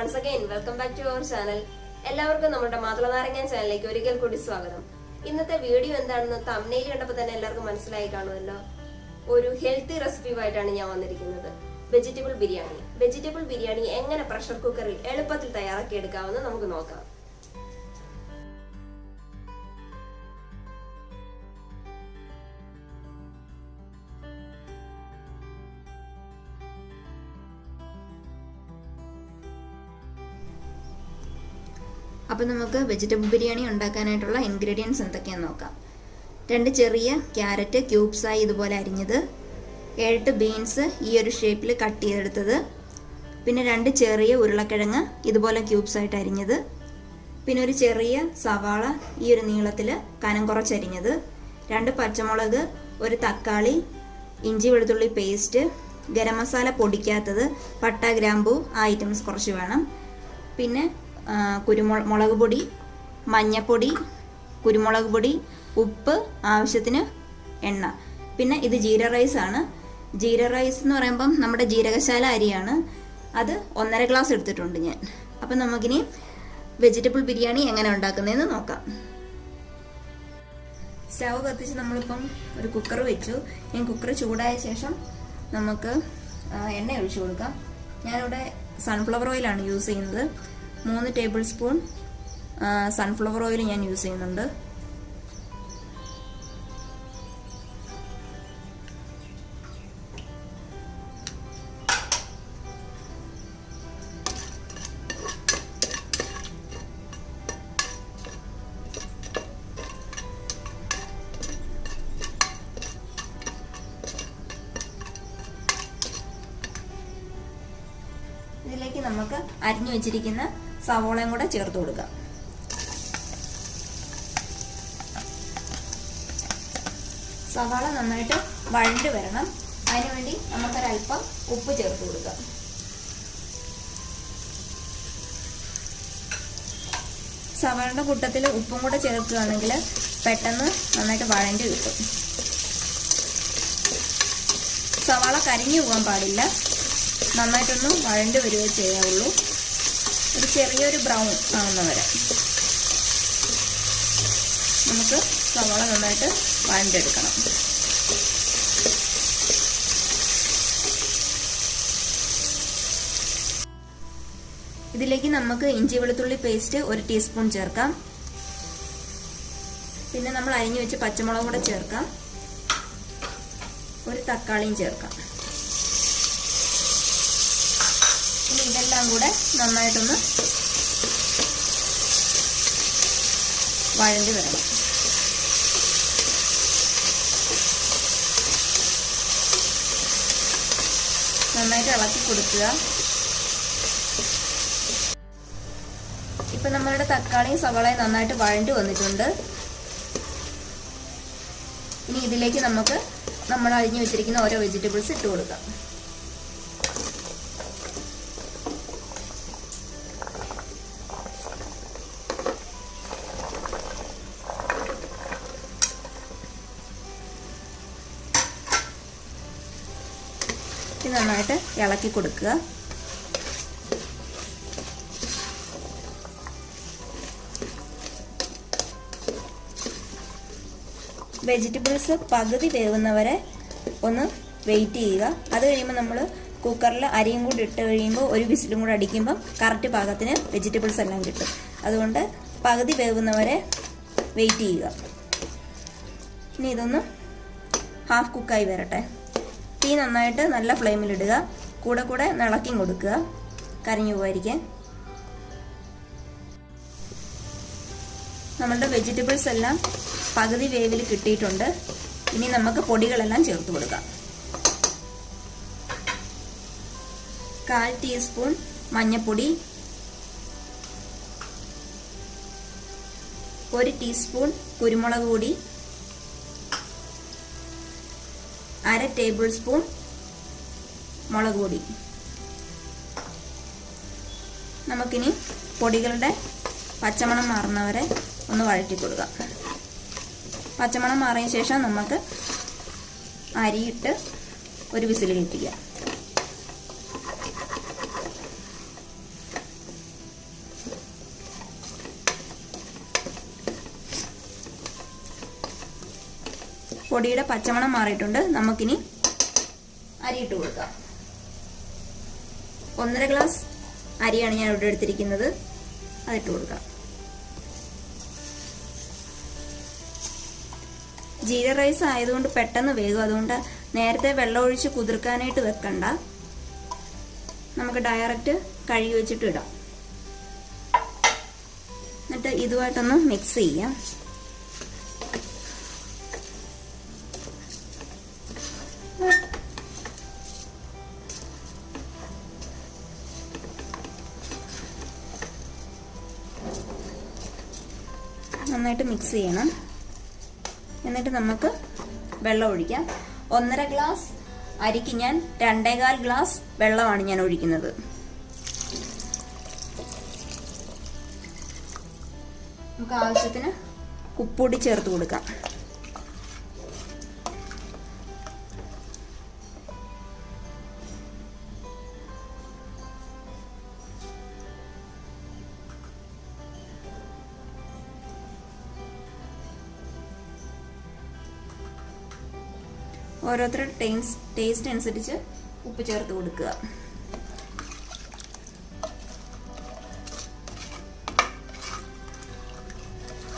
once again welcome back to our channel. എല്ലാവർക്കും നമ്മുടെ മാതളനാരങ്ങ ചാനലിലേക്ക് ഒരിക്കൽ കൂടി സ്വാഗതം. ഇന്നത്തെ വീഡിയോ എന്താണെന്ന് തംബ്നെയിൽ കണ്ടപ്പോൾ തന്നെ എല്ലാവർക്കും മനസ്സിലായി കാണുമല്ലോ. ഒരു ഹെൽത്തി റെസിപ്പിയുമായിട്ടാണ് ഞാൻ വന്നിരിക്കുന്നത്. വെജിറ്റബിൾ ബിരിയാണി എങ്ങനെ പ്രഷർ കുക്കറിൽ എളുപ്പത്തിൽ തയ്യാറാക്കി എടുക്കാമെന്ന് നമുക്ക് നോക്കാം. അപ്പോൾ നമുക്ക് വെജിറ്റബിൾ ബിരിയാണി ഉണ്ടാക്കാനായിട്ടുള്ള ഇൻഗ്രീഡിയൻസ് എന്തൊക്കെയാണെന്ന് നോക്കാം. 2 ചെറിയ ക്യാരറ്റ് ക്യൂബ്സായി ഇതുപോലെ അരിഞ്ഞത്, 7 ബീൻസ് ഈ ഒരു ഷേപ്പിൽ കട്ട് ചെയ്തെടുത്തത്, പിന്നെ 2 ചെറിയ ഉരുളക്കിഴങ്ങ് ഇതുപോലെ ക്യൂബ്സായിട്ട് അരിഞ്ഞത്, പിന്നെ ഒരു ചെറിയ സവാള ഈ ഒരു നീളത്തിൽ കനം കുറച്ചരിഞ്ഞത്, 2 പച്ചമുളക്, ഒരു തക്കാളി, ഇഞ്ചി വെളുത്തുള്ളി പേസ്റ്റ്, ഗരം മസാല പൊടിക്കാത്തത്, പട്ട ഗ്രാമ്പൂ ആ ഐറ്റംസ് കുറച്ച് വേണം, പിന്നെ മുളക് പൊടി, മഞ്ഞപ്പൊടി, കുരുമുളക് പൊടി, ഉപ്പ്, ആവശ്യത്തിന് എണ്ണ. പിന്നെ ഇത് ജീര റൈസ് ആണ്. ജീര റൈസ് എന്ന് പറയുമ്പം നമ്മുടെ ജീരകശാല അരിയാണ്. അത് 1.5 ഗ്ലാസ് എടുത്തിട്ടുണ്ട് ഞാൻ. അപ്പം നമുക്കിനി വെജിറ്റബിൾ ബിരിയാണി എങ്ങനെ ഉണ്ടാക്കുന്നതെന്ന് നോക്കാം. സ്റ്റവ് കത്തിച്ച് നമ്മളിപ്പം ഒരു കുക്കർ വെച്ചു. ഈ കുക്കർ ചൂടായ ശേഷം നമുക്ക് എണ്ണ ഒഴിച്ചു കൊടുക്കാം. ഞാനിവിടെ സൺഫ്ലവർ ഓയിലാണ് യൂസ് ചെയ്യുന്നത്. 3 ടേബിൾ സ്പൂൺ സൺഫ്ലവർ ഓയിൽ ഞാൻ യൂസ് ചെയ്യുന്നുണ്ട്. ഇതിലേക്ക് നമുക്ക് അരിഞ്ഞു വെച്ചിരിക്കുന്ന സവോളയും കൂടെ ചേർത്ത് കൊടുക്കാം. സവാള നന്നായിട്ട് വഴണ്ട് വരണം. അതിനുവേണ്ടി നമുക്കൊരല്പം ഉപ്പ് ചേർത്ത് കൊടുക്കാം. സവാളയുടെ കൂട്ടത്തിൽ ഉപ്പും കൂടെ ചേർക്കുകയാണെങ്കിൽ പെട്ടെന്ന് നന്നായിട്ട് വഴണ്ട് കിട്ടും. സവാള കരിഞ്ഞു പോകാൻ പാടില്ല. നന്നായിട്ടൊന്ന് വഴണ്ട് വരികയേ ചെയ്യാവുള്ളൂ. ഒരു ചെറിയൊരു ബ്രൗൺ ആവുന്ന വരെ നമുക്ക് സവാള നന്നായിട്ട് വഴണ്ടെടുക്കണം. ഇതിലേക്ക് നമുക്ക് ഇഞ്ചി വെളുത്തുള്ളി പേസ്റ്റ് 1 ടീസ്പൂൺ ചേർക്കാം. പിന്നെ നമ്മൾ അരിഞ്ഞു വെച്ച് പച്ചമുളക് കൂടെ ചേർക്കാം. ഒരു തക്കാളിയും ചേർക്കാം. ഇനി ഇതെല്ലാം കൂടെ നന്നായിട്ടൊന്ന് വഴണ്ടി വരണം. നന്നായിട്ട് ഇളക്കി കൊടുക്കുക. ഇപ്പൊ നമ്മളുടെ തക്കാളിയും സവാളയും നന്നായിട്ട് വഴണ്ടി വന്നിട്ടുണ്ട്. ഇനി ഇതിലേക്ക് നമുക്ക് നമ്മൾ അരിഞ്ഞു വെച്ചിരിക്കുന്ന ഓരോ വെജിറ്റബിൾസ് ഇട്ട് കൊടുക്കാം. നന്നായിട്ട് ഇളക്കി കൊടുക്കുക. വെജിറ്റബിൾസ് പകുതി വേവുന്നവരെ ഒന്ന് വെയിറ്റ് ചെയ്യുക. അത് കഴിയുമ്പോൾ നമ്മൾ കുക്കറിൽ അരിയും കൂടി ഇട്ട് കഴിയുമ്പോൾ ഒരു വിസിലും കൂടി അടിക്കുമ്പോൾ കറക്റ്റ് പാകത്തിന് വെജിറ്റബിൾസ് എല്ലാം കിട്ടും. അതുകൊണ്ട് പകുതി വേവുന്നവരെ വെയിറ്റ് ചെയ്യുക. ഇനി ഇതൊന്ന് ഹാഫ് കുക്കായി വരട്ടെ. തീ നന്നായിട്ട് നല്ല ഫ്ലെയിമിലിടുക. കൂടെ കൂടെ ഇളക്കിയും കൊടുക്കുക, കരിഞ്ഞു പോകാതിരിക്കാൻ. നമ്മളുടെ വെജിറ്റബിൾസ് എല്ലാം പകുതി വേവിൽ കിട്ടിയിട്ടുണ്ട്. ഇനി നമുക്ക് പൊടികളെല്ലാം ചേർത്ത് കൊടുക്കാം. 1/4 ടീസ്പൂൺ മഞ്ഞൾപ്പൊടി, 1 ടീസ്പൂൺ കുരുമുളക് പൊടി, 1/2 ടേബിൾ സ്പൂൺ മുളക് പൊടി. നമുക്കിനി പൊടികളുടെ പച്ചമണം മാറുന്നവരെ ഒന്ന് വഴറ്റി കൊടുക്കാം. പച്ചമണം മാറിയ ശേഷം നമുക്ക് അരിയിട്ട് ഒരു വിസിൽ കിട്ടിക്കുക. പൊടിയുടെ പച്ചമണം മാറിയിട്ടുണ്ട്. നമുക്കിനി അരിയിട്ട് കൊടുക്കാം. 1.5 ഗ്ലാസ് അരിയാണ് ഞാൻ ഇവിടെ എടുത്തിരിക്കുന്നത്. അതിട്ട് കൊടുക്കാം. ജീര റൈസ് ആയതുകൊണ്ട് പെട്ടെന്ന് വേകും. അതുകൊണ്ട് നേരത്തെ വെള്ളം ഒഴിച്ച് കുതിർക്കാനായിട്ട് വെക്കണ്ട. നമുക്ക് ഡയറക്റ്റ് കഴുകി വെച്ചിട്ട് ഇടാം. എന്നിട്ട് ഇതുമായിട്ടൊന്ന് മിക്സ് ചെയ്യാം. നന്നായിട്ട് മിക്സ് ചെയ്യണം. എന്നിട്ട് നമുക്ക് വെള്ളം ഒഴിക്കാം. 1.5 ഗ്ലാസ് അരിക്ക് ഞാൻ 2.25 ഗ്ലാസ് വെള്ളമാണ് ഞാൻ ഒഴിക്കുന്നത്. നമുക്ക് ആവശ്യത്തിന് ഉപ്പുപൊടി ചേർത്ത് കൊടുക്കാം. ഓരോരുത്തരുടെ ടേസ്റ്റ് അനുസരിച്ച് ഉപ്പ് ചേർത്ത് കൊടുക്കുക.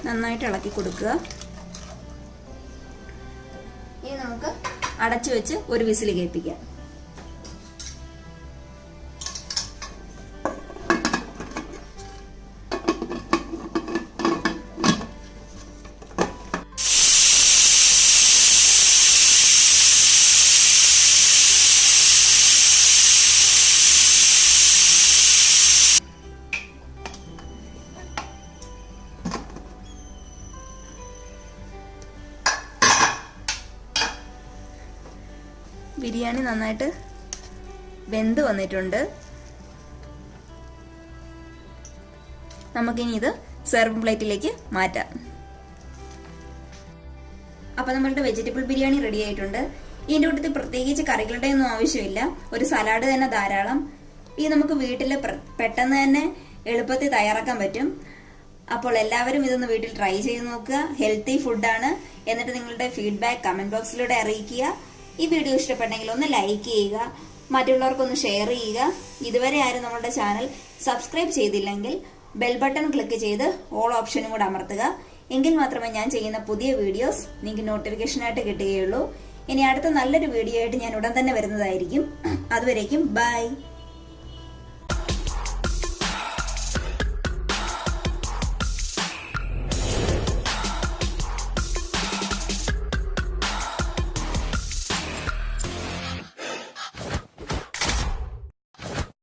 നന്നായിട്ട് ഇളക്കി കൊടുക്കുക. ഇനി നമുക്ക് അടച്ചു വെച്ച് ഒരു വിസിൽ കേൾപ്പിക്കാം. ബിരിയാണി നന്നായിട്ട് വെന്ത് വന്നിട്ടുണ്ട്. നമുക്കിനി ഇത് സെർവിംഗ് പ്ലേറ്റിലേക്ക് മാറ്റാം. അപ്പൊ നമ്മളുടെ വെജിറ്റബിൾ ബിരിയാണി റെഡി ആയിട്ടുണ്ട്. ഇതിന്റെ കൂട്ടത്തിൽ പ്രത്യേകിച്ച് കറികളുടെ ഒന്നും ആവശ്യമില്ല. ഒരു സലാഡ് തന്നെ ധാരാളം. ഇത് നമുക്ക് വീട്ടിൽ പെട്ടെന്ന് തന്നെ എളുപ്പത്തിൽ തയ്യാറാക്കാൻ പറ്റും. അപ്പോൾ എല്ലാവരും ഇതൊന്ന് വീട്ടിൽ ട്രൈ ചെയ്ത് നോക്കുക. ഹെൽത്തി ഫുഡാണ്. എന്നിട്ട് നിങ്ങളുടെ ഫീഡ്ബാക്ക് കമന്റ് ബോക്സിലൂടെ അറിയിക്കുക. ഈ വീഡിയോ ഇഷ്ടപ്പെട്ടെങ്കിൽ ഒന്ന് ലൈക്ക് ചെയ്യുക, മറ്റുള്ളവർക്കൊന്ന് ഷെയർ ചെയ്യുക. ഇതുവരെ ആരും നമ്മുടെ ചാനൽ സബ്സ്ക്രൈബ് ചെയ്തില്ലെങ്കിൽ ബെൽ ബട്ടൺ ക്ലിക്ക് ചെയ്ത് ഓൾ ഓപ്ഷനും കൂടെ അമർത്തുക. എങ്കിൽ മാത്രമേ ഞാൻ ചെയ്യുന്ന പുതിയ വീഡിയോസ് നിങ്ങൾക്ക് നോട്ടിഫിക്കേഷനായിട്ട് കിട്ടുകയുള്ളൂ. ഇനി അടുത്ത നല്ലൊരു വീഡിയോ ആയിട്ട് ഞാൻ ഉടൻ തന്നെ വരുന്നതായിരിക്കും. അതുവരേക്കും ബൈ.